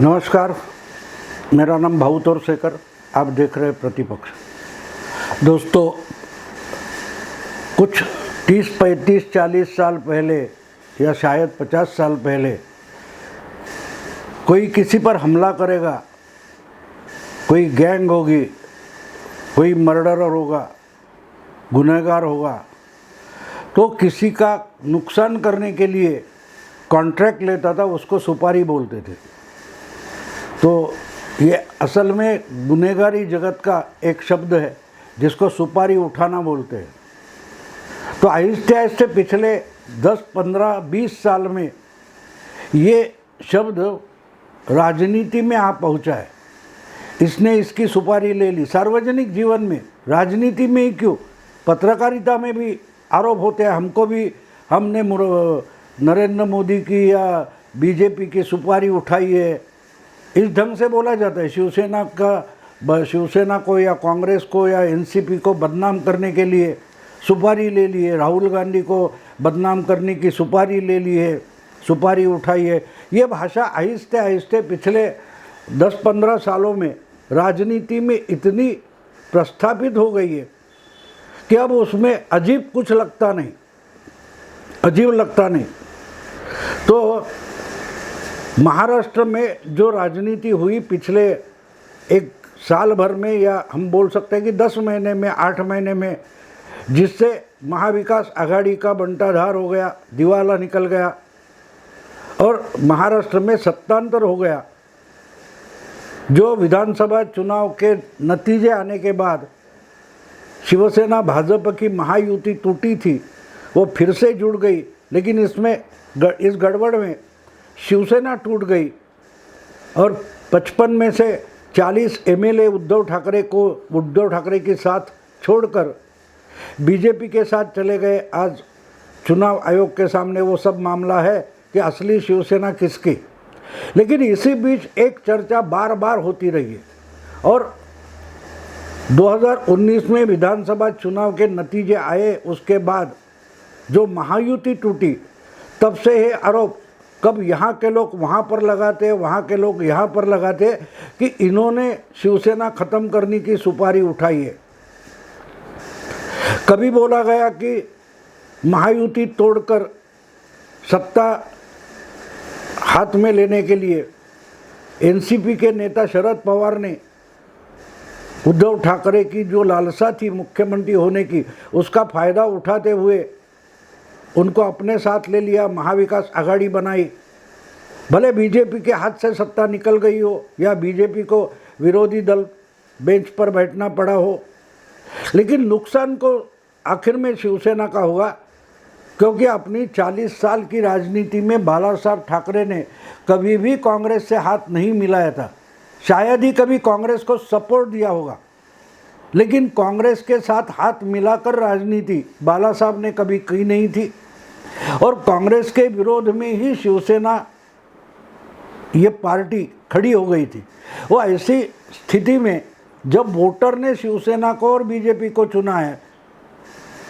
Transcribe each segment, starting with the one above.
नमस्कार, मेरा नाम भाऊ तोरसेकर। आप देख रहे हैं प्रतिपक्ष। दोस्तों, कुछ 30, 35, 40 साल पहले या शायद 50 साल पहले कोई किसी पर हमला करेगा, कोई गैंग होगी, कोई मर्डरर होगा, गुनहगार होगा, तो किसी का नुकसान करने के लिए कॉन्ट्रैक्ट लेता था, उसको सुपारी बोलते थे। तो ये असल में गुनहगारी जगत का एक शब्द है जिसको सुपारी उठाना बोलते हैं। तो आहिस्ते आहिस्ते पिछले 10, 15, 20 साल में ये शब्द राजनीति में आ पहुंचा है। इसने इसकी सुपारी ले ली। सार्वजनिक जीवन में, राजनीति में ही क्यों, पत्रकारिता में भी आरोप होते हैं। हमको भी, हमने नरेंद्र मोदी की या बीजेपी की सुपारी उठाई है, इस ढंग से बोला जाता है। शिवसेना को या कांग्रेस को या एनसीपी को बदनाम करने के लिए सुपारी ले ली है, राहुल गांधी को बदनाम करने की सुपारी ले ली है, सुपारी उठाई है। ये भाषा आहिस्ते आहिस्ते पिछले 10-15 सालों में राजनीति में इतनी प्रस्थापित हो गई है कि अब उसमें अजीब कुछ लगता नहीं, अजीब लगता नहीं। तो महाराष्ट्र में जो राजनीति हुई पिछले एक साल भर में, या हम बोल सकते हैं कि 10 महीने में, 8 महीने में, जिससे महाविकास आघाड़ी का बंटाधार हो गया, दिवाला निकल गया और महाराष्ट्र में सत्तांतर हो गया। जो विधानसभा चुनाव के नतीजे आने के बाद शिवसेना भाजपा की महायुति टूटी थी, वो फिर से जुड़ गई। लेकिन इस गड़बड़ में शिवसेना टूट गई और 55 में से 40 एमएलए उद्धव ठाकरे के साथ छोड़कर बीजेपी के साथ चले गए। आज चुनाव आयोग के सामने वो सब मामला है कि असली शिवसेना किसकी। लेकिन इसी बीच एक चर्चा बार बार होती रही है और 2019 में विधानसभा चुनाव के नतीजे आए, उसके बाद जो महायुति टूटी, तब से ये आरोप कब यहाँ के लोग वहाँ पर लगाते, वहाँ के लोग यहाँ पर लगाते कि इन्होंने शिवसेना खत्म करने की सुपारी उठाई है। कभी बोला गया कि महायुति तोड़कर सत्ता हाथ में लेने के लिए एनसीपी के नेता शरद पवार ने उद्धव ठाकरे की जो लालसा थी मुख्यमंत्री होने की, उसका फायदा उठाते हुए उनको अपने साथ ले लिया, महाविकास आघाड़ी बनाई। भले बीजेपी के हाथ से सत्ता निकल गई हो या बीजेपी को विरोधी दल बेंच पर बैठना पड़ा हो, लेकिन नुकसान को आखिर में शिवसेना का होगा, क्योंकि अपनी 40 साल की राजनीति में बाला साहब ठाकरे ने कभी भी कांग्रेस से हाथ नहीं मिलाया था। शायद ही कभी कांग्रेस को सपोर्ट दिया होगा, लेकिन कांग्रेस के साथ हाथ मिलाकर राजनीति बाला साहब ने कभी की नहीं थी। और कांग्रेस के विरोध में ही शिवसेना, ये पार्टी खड़ी हो गई थी। वो ऐसी स्थिति में जब वोटर ने शिवसेना को और बीजेपी को चुना है,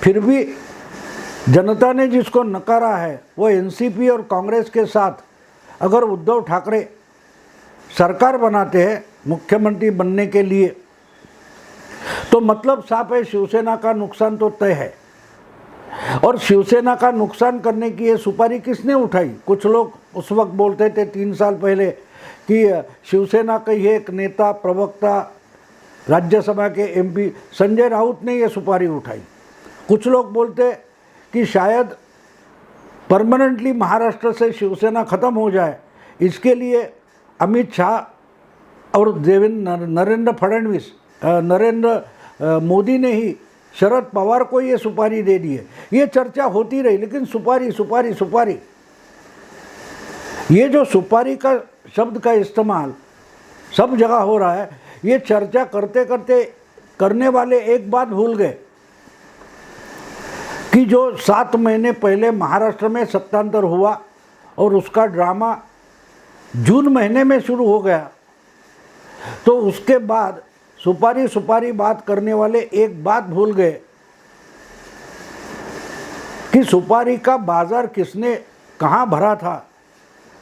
फिर भी जनता ने जिसको नकारा है, वो एनसीपी और कांग्रेस के साथ अगर उद्धव ठाकरे सरकार बनाते हैं मुख्यमंत्री बनने के लिए, तो मतलब साफ है, शिवसेना का नुकसान तो तय है। और शिवसेना का नुकसान करने की ये सुपारी किसने उठाई? कुछ लोग उस वक्त बोलते थे 3 साल पहले कि शिवसेना का ही एक नेता, प्रवक्ता, राज्यसभा के एमपी संजय राउत ने ये सुपारी उठाई। कुछ लोग बोलते कि शायद परमानेंटली महाराष्ट्र से शिवसेना खत्म हो जाए, इसके लिए अमित शाह और नरेंद्र मोदी ने ही शरद पवार को ये सुपारी दे दी है। ये चर्चा होती रही, लेकिन सुपारी, ये जो सुपारी का शब्द का इस्तेमाल सब जगह हो रहा है, ये चर्चा करते करते करने वाले एक बात भूल गए कि जो 7 महीने पहले महाराष्ट्र में सत्तांतर हुआ और उसका ड्रामा जून महीने में शुरू हो गया, तो उसके बाद सुपारी बात करने वाले एक बात भूल गए कि सुपारी का बाजार किसने कहाँ भरा था,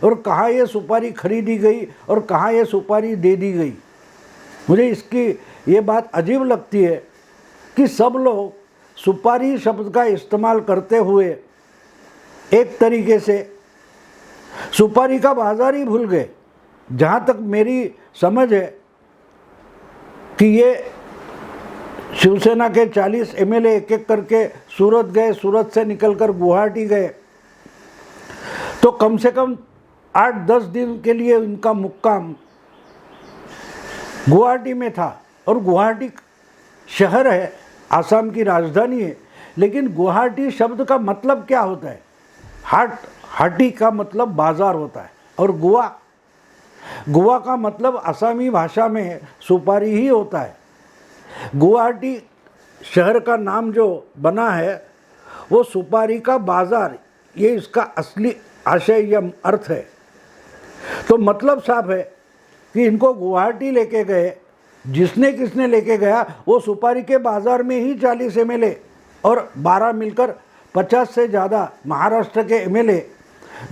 और कहाँ ये सुपारी खरीदी गई और कहाँ ये सुपारी दे दी गई। मुझे इसकी ये बात अजीब लगती है कि सब लोग सुपारी शब्द का इस्तेमाल करते हुए एक तरीके से सुपारी का बाजार ही भूल गए। जहाँ तक मेरी समझ है कि ये शिवसेना के 40 एमएलए एक एक करके सूरत गए, सूरत से निकलकर गुवाहाटी गए, तो कम से कम 8-10 दिन के लिए इनका मुक्काम गुवाहाटी में था। और गुवाहाटी शहर है, आसाम की राजधानी है, लेकिन गुवाहाटी शब्द का मतलब क्या होता है? हाटी का मतलब बाजार होता है, और गोवा का मतलब आसामी भाषा में सुपारी ही होता है। गुवाहाटी शहर का नाम जो बना है वो सुपारी का बाजार, ये इसका असली आशय या अर्थ है। तो मतलब साफ है कि इनको गुवाहाटी लेके गए, जिसने किसने लेके गया, वो सुपारी के बाजार में ही 40 एमएलए और 12 मिलकर 50 से ज़्यादा महाराष्ट्र के एमएलए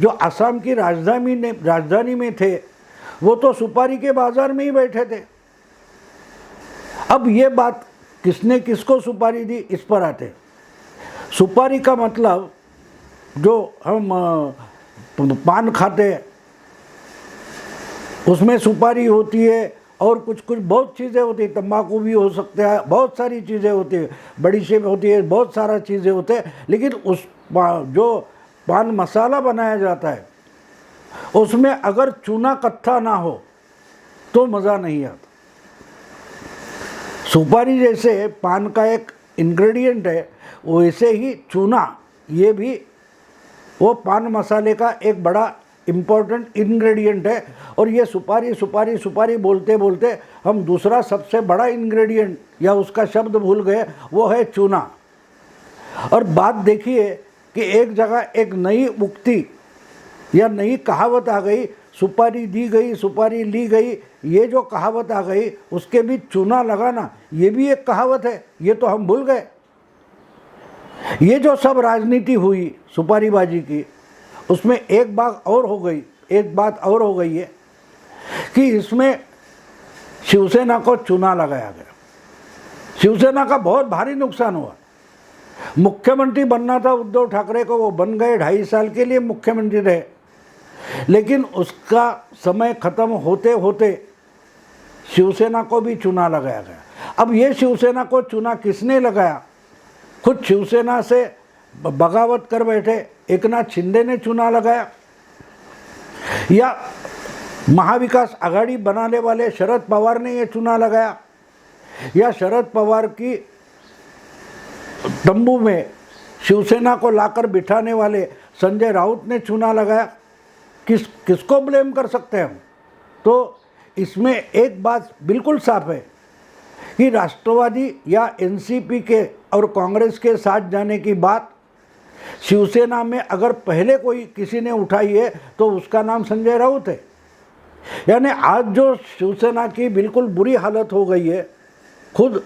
जो आसाम की राजधानी में थे, वो तो सुपारी के बाजार में ही बैठे थे। अब ये बात किसने किसको सुपारी दी, इस पर आते। सुपारी का मतलब जो हम पान खाते हैं उसमें सुपारी होती है, और कुछ बहुत चीज़ें होती है, तंबाकू भी हो सकता है, बहुत सारी चीज़ें होती है, बड़ीशेप होती है, बहुत सारा चीज़ें होते हैं। लेकिन उस जो पान मसाला बनाया जाता है उसमें अगर चूना कत्था ना हो तो मज़ा नहीं आता। सुपारी जैसे पान का एक इंग्रेडिएंट है, वैसे ही चूना ये भी वो पान मसाले का एक बड़ा इम्पोर्टेंट इंग्रेडिएंट है। और ये सुपारी बोलते बोलते हम दूसरा सबसे बड़ा इंग्रेडिएंट या उसका शब्द भूल गए, वो है चूना। और बात देखिए कि एक जगह एक नई उक्ति या नई कहावत आ गई, सुपारी दी गई सुपारी ली गई, ये जो कहावत आ गई उसके भी चूना लगाना, ये भी एक कहावत है, ये तो हम भूल गए। ये जो सब राजनीति हुई सुपारीबाजी की, उसमें एक बात और हो गई है कि इसमें शिवसेना को चूना लगाया गया। शिवसेना का बहुत भारी नुकसान हुआ। मुख्यमंत्री बनना था उद्धव ठाकरे को, वो बन गए, 2.5 साल के लिए मुख्यमंत्री रहे, लेकिन उसका समय खत्म होते होते शिवसेना को भी चूना लगाया गया। अब ये शिवसेना को चूना किसने लगाया? खुद शिवसेना से बगावत कर बैठे एकनाथ शिंदे ने चूना लगाया, या महाविकास आघाड़ी बनाने वाले शरद पवार ने ये चूना लगाया, या शरद पवार की तंबू में शिवसेना को लाकर बिठाने वाले संजय राउत ने चूना लगाया? किसको ब्लेम कर सकते हैं हम? तो इसमें एक बात बिल्कुल साफ है कि राष्ट्रवादी या एनसीपी के और कांग्रेस के साथ जाने की बात शिवसेना में अगर पहले कोई किसी ने उठाई है तो उसका नाम संजय राउत है। यानी आज जो शिवसेना की बिल्कुल बुरी हालत हो गई है, खुद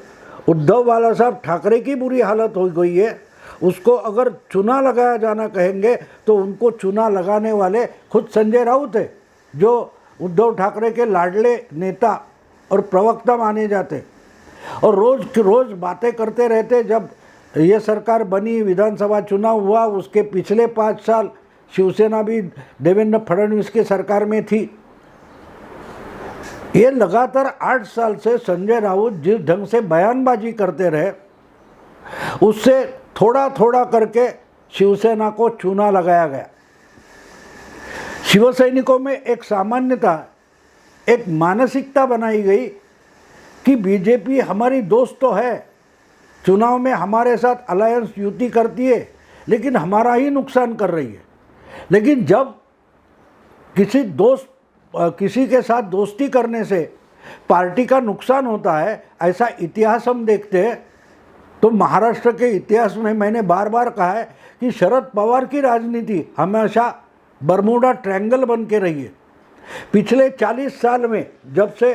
उद्धव बाला साहब ठाकरे की बुरी हालत हो गई है, उसको अगर चूना लगाया जाना कहेंगे तो उनको चूना लगाने वाले खुद संजय राउत है, जो उद्धव ठाकरे के लाडले नेता और प्रवक्ता माने जाते, और रोज़ बातें करते रहते। जब ये सरकार बनी, विधानसभा चुनाव हुआ, उसके पिछले 5 साल शिवसेना भी देवेंद्र फडणवीस की सरकार में थी। ये लगातार 8 साल से संजय राउत जिस ढंग से बयानबाजी करते रहे, उससे थोड़ा थोड़ा करके शिवसेना को चूना लगाया गया। शिव सैनिकों में एक सामान्यता, एक मानसिकता बनाई गई कि बीजेपी हमारी दोस्त तो है, चुनाव में हमारे साथ अलायंस युति करती है, लेकिन हमारा ही नुकसान कर रही है। लेकिन जब किसी के साथ दोस्ती करने से पार्टी का नुकसान होता है, ऐसा इतिहास हम देखते हैं, तो महाराष्ट्र के इतिहास में मैंने बार बार कहा है कि शरद पवार की राजनीति हमेशा बरमूडा ट्रायंगल बन के रही है। पिछले 40 साल में जब से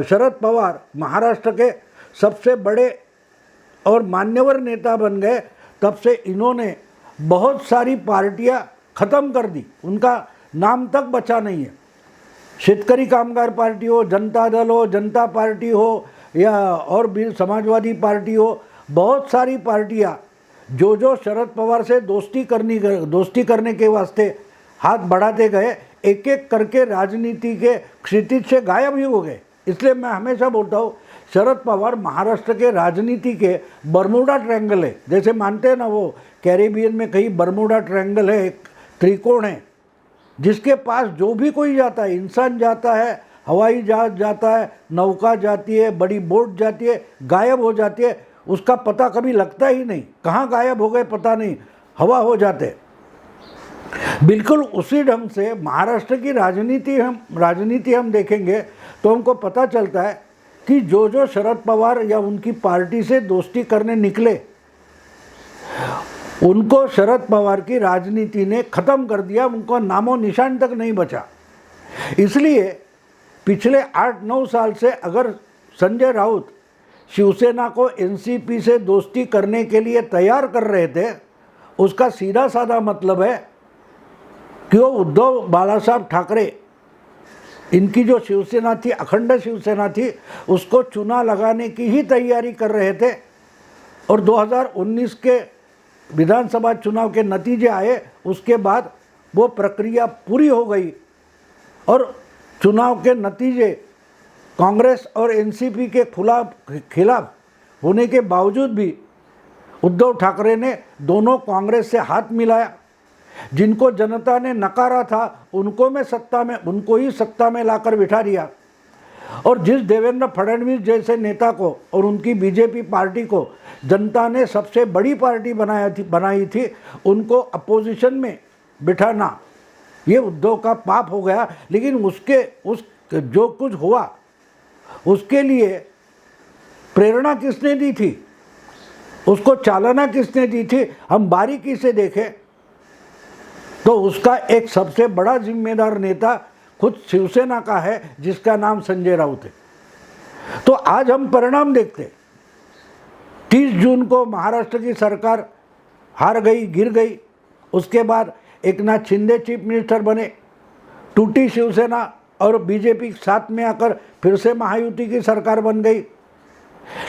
शरद पवार महाराष्ट्र के सबसे बड़े और मान्यवर नेता बन गए, तब से इन्होंने बहुत सारी पार्टियां ख़त्म कर दी, उनका नाम तक बचा नहीं है। शेतकरी कामगार पार्टी हो, जनता दल हो, जनता पार्टी हो या और भी समाजवादी पार्टी हो, बहुत सारी पार्टियां जो शरद पवार से दोस्ती करने के वास्ते हाथ बढ़ाते गए, एक एक करके राजनीति के क्षितिज से गायब ही हो गए। इसलिए मैं हमेशा बोलता हूँ शरद पवार महाराष्ट्र के राजनीति के बर्मुडा ट्रायंगल है। जैसे मानते हैं ना, वो कैरिबियन में कहीं बर्मुडा ट्रायंगल है, एक त्रिकोण है जिसके पास जो भी कोई जाता है, इंसान जाता है, हवाई जहाज जाता है, नौका जाती है, बड़ी बोट जाती है, गायब हो जाती है, उसका पता कभी लगता ही नहीं, कहाँ गायब हो गए पता नहीं, हवा हो जाते। बिल्कुल उसी ढंग से महाराष्ट्र की राजनीति हम देखेंगे तो हमको पता चलता है कि जो शरद पवार या उनकी पार्टी से दोस्ती करने निकले, उनको शरद पवार की राजनीति ने ख़त्म कर दिया, उनको नामो निशान तक नहीं बचा। इसलिए पिछले 8-9 साल से अगर संजय राउत शिवसेना को एनसीपी से दोस्ती करने के लिए तैयार कर रहे थे, उसका सीधा साधा मतलब है कि वो उद्धव बालासाहब ठाकरे, इनकी जो शिवसेना थी, अखंड शिवसेना थी, उसको चुना लगाने की ही तैयारी कर रहे थे। और 2019 के विधानसभा चुनाव के नतीजे आए, उसके बाद वो प्रक्रिया पूरी हो गई और चुनाव के नतीजे कांग्रेस और एनसीपी के खिलाफ होने के बावजूद भी उद्धव ठाकरे ने दोनों कांग्रेस से हाथ मिलाया। जिनको जनता ने नकारा था उनको ही सत्ता में लाकर बिठा दिया। और जिस देवेंद्र फडणवीस जैसे नेता को और उनकी बीजेपी पार्टी को जनता ने सबसे बड़ी पार्टी बनाई थी, उनको अपोजिशन में बिठाना ये उद्धव का पाप हो गया। लेकिन जो कुछ हुआ उसके लिए प्रेरणा किसने दी थी, उसको चालना किसने दी थी, हम बारीकी से देखें तो उसका एक सबसे बड़ा जिम्मेदार नेता खुद शिवसेना का है, जिसका नाम संजय राउत है। तो आज हम परिणाम देखते, 30 जून को महाराष्ट्र की सरकार हार गई, गिर गई। उसके बाद एकनाथ शिंदे चीफ मिनिस्टर बने, टूटी शिवसेना और बीजेपी साथ में आकर फिर से महायुति की सरकार बन गई।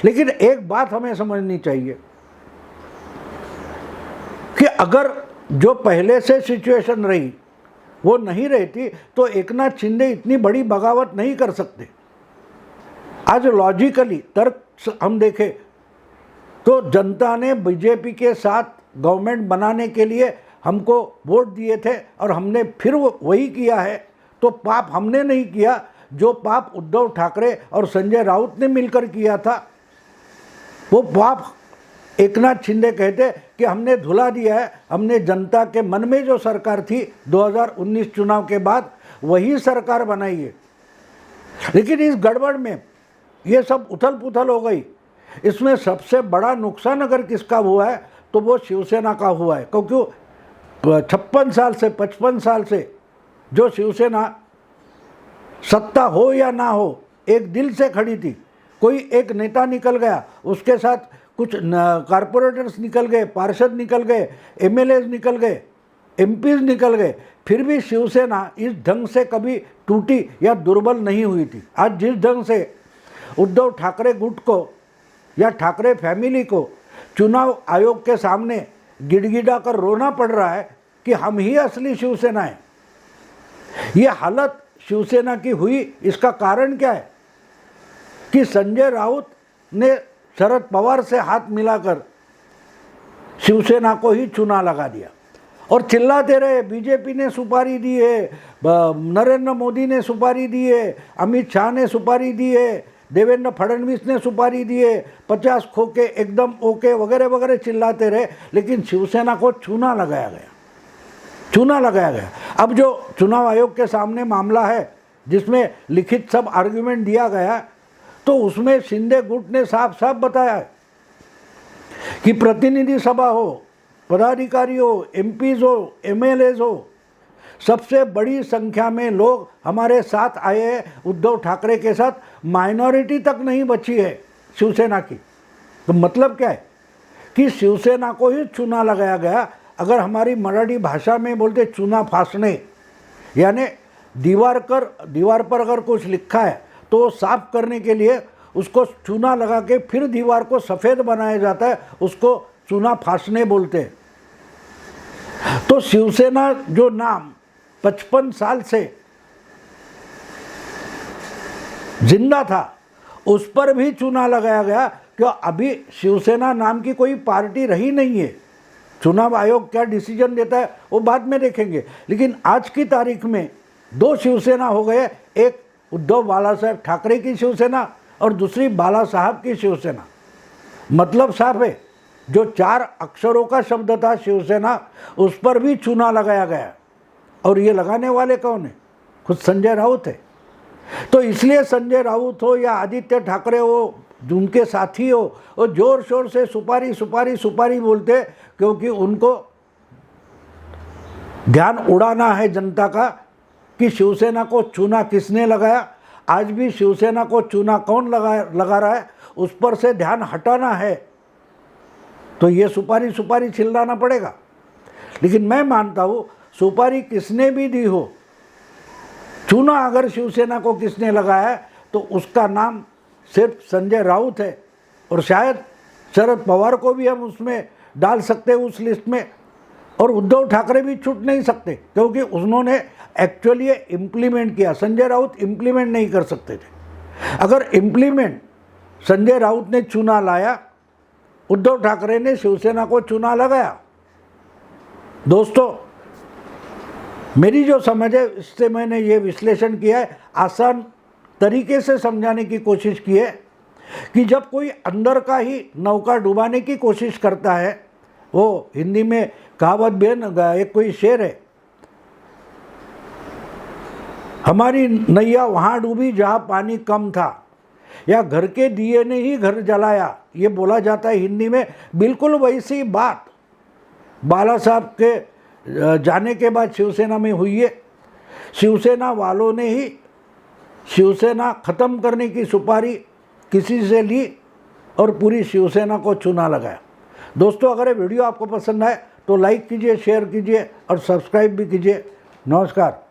लेकिन एक बात हमें समझनी चाहिए कि अगर जो पहले से सिचुएशन रही वो नहीं रहती तो एकनाथ शिंदे इतनी बड़ी बगावत नहीं कर सकते। आज लॉजिकली तर्क हम देखें तो जनता ने बीजेपी के साथ गवर्नमेंट बनाने के लिए हमको वोट दिए थे और हमने फिर वही किया है। तो पाप हमने नहीं किया, जो पाप उद्धव ठाकरे और संजय राउत ने मिलकर किया था वो पाप एकनाथ शिंदे कहते कि हमने धुला दिया है। हमने जनता के मन में जो सरकार थी 2019 चुनाव के बाद वही सरकार बनाई है। लेकिन इस गड़बड़ में ये सब उथल पुथल हो गई। इसमें सबसे बड़ा नुकसान अगर किसका हुआ है तो वो शिवसेना का हुआ है, क्योंकि 56 साल से 55 साल से जो शिवसेना सत्ता हो या ना हो एक दिल से खड़ी थी। कोई एक नेता निकल गया, उसके साथ कुछ कारपोरेटर्स निकल गए, पार्षद निकल गए, एमएलए निकल गए, एमपीज निकल गए, फिर भी शिवसेना इस ढंग से कभी टूटी या दुर्बल नहीं हुई थी। आज जिस ढंग से उद्धव ठाकरे गुट को या ठाकरे फैमिली को चुनाव आयोग के सामने गिड़गिड़ा कर रोना पड़ रहा है कि हम ही असली शिवसेना है, ये हालत शिवसेना की हुई, इसका कारण क्या है कि संजय राउत ने शरद पवार से हाथ मिलाकर शिवसेना को ही चुना लगा दिया और चिल्लाते रहे बीजेपी ने सुपारी दी है, नरेंद्र मोदी ने सुपारी दी है, अमित शाह ने सुपारी दी है, देवेंद्र फडणवीस ने सुपारी दी है, 50 खोके एकदम ओके वगैरह वगैरह चिल्लाते रहे। लेकिन शिवसेना को चूना लगाया गया। अब जो चुनाव आयोग के सामने मामला है जिसमें लिखित सब आर्ग्यूमेंट दिया गया, तो उसमें शिंदे गुट ने साफ साफ बताया है कि प्रतिनिधि सभा हो, पदाधिकारी हो, एमपीज हो, एमएलएज हो, सबसे बड़ी संख्या में लोग हमारे साथ आए हैं। उद्धव ठाकरे के साथ माइनॉरिटी तक नहीं बची है शिवसेना की। तो मतलब क्या है कि शिवसेना को ही चुना लगाया गया। अगर हमारी मराठी भाषा में बोलते चूना फासने, यानी दीवार पर अगर कुछ लिखा है तो वो साफ करने के लिए उसको चूना लगा के फिर दीवार को सफ़ेद बनाया जाता है, उसको चूना फासने बोलते हैं। तो शिवसेना जो नाम 55 साल से जिंदा था, उस पर भी चूना लगाया गया, क्यों अभी शिवसेना नाम की कोई पार्टी रही नहीं है। चुनाव आयोग क्या डिसीजन देता है वो बाद में देखेंगे, लेकिन आज की तारीख में 2 शिवसेना हो गए, एक उद्धव बाला साहब ठाकरे की शिवसेना और दूसरी बाला साहब की शिवसेना। मतलब साफ है, जो 4 अक्षरों का शब्द था शिवसेना, उस पर भी चूना लगाया गया। और ये लगाने वाले कौन है? खुद संजय राउत है। तो इसलिए संजय राउत हो या आदित्य ठाकरे हो, उनके साथी हो, वो जोर शोर से सुपारी सुपारी सुपारी बोलते, क्योंकि उनको ध्यान उड़ाना है जनता का कि शिवसेना को चूना किसने लगाया। आज भी शिवसेना को चूना कौन लगा रहा है, उस पर से ध्यान हटाना है, तो ये सुपारी सुपारी चिल्लाना पड़ेगा। लेकिन मैं मानता हूँ सुपारी किसने भी दी हो, चूना अगर शिवसेना को किसने लगाया है तो उसका नाम सिर्फ संजय राउत है, और शायद शरद पवार को भी हम उसमें डाल सकते हैं उस लिस्ट में, और उद्धव ठाकरे भी छूट नहीं सकते, क्योंकि उन्होंने एक्चुअली इम्प्लीमेंट किया। संजय राउत इम्प्लीमेंट नहीं कर सकते थे। अगर इम्प्लीमेंट संजय राउत ने चूना लाया, उद्धव ठाकरे ने शिवसेना को चूना लगाया। दोस्तों, मेरी जो समझ है, इससे मैंने ये विश्लेषण किया है, आसान तरीके से समझाने की कोशिश की है कि जब कोई अंदर का ही नौका डुबाने की कोशिश करता है, वो हिंदी में कहावत भी है ना, एक कोई शेर है, हमारी नैया वहाँ डूबी जहाँ पानी कम था, या घर के दिए ने ही घर जलाया, ये बोला जाता है हिंदी में। बिल्कुल वैसी बात बाला साहब के जाने के बाद शिवसेना में हुई है। शिवसेना वालों ने ही शिवसेना ख़त्म करने की सुपारी किसी से ली और पूरी शिवसेना को चूना लगाया। दोस्तों, अगर ये वीडियो आपको पसंद आए तो लाइक कीजिए, शेयर कीजिए और सब्सक्राइब भी कीजिए। नमस्कार।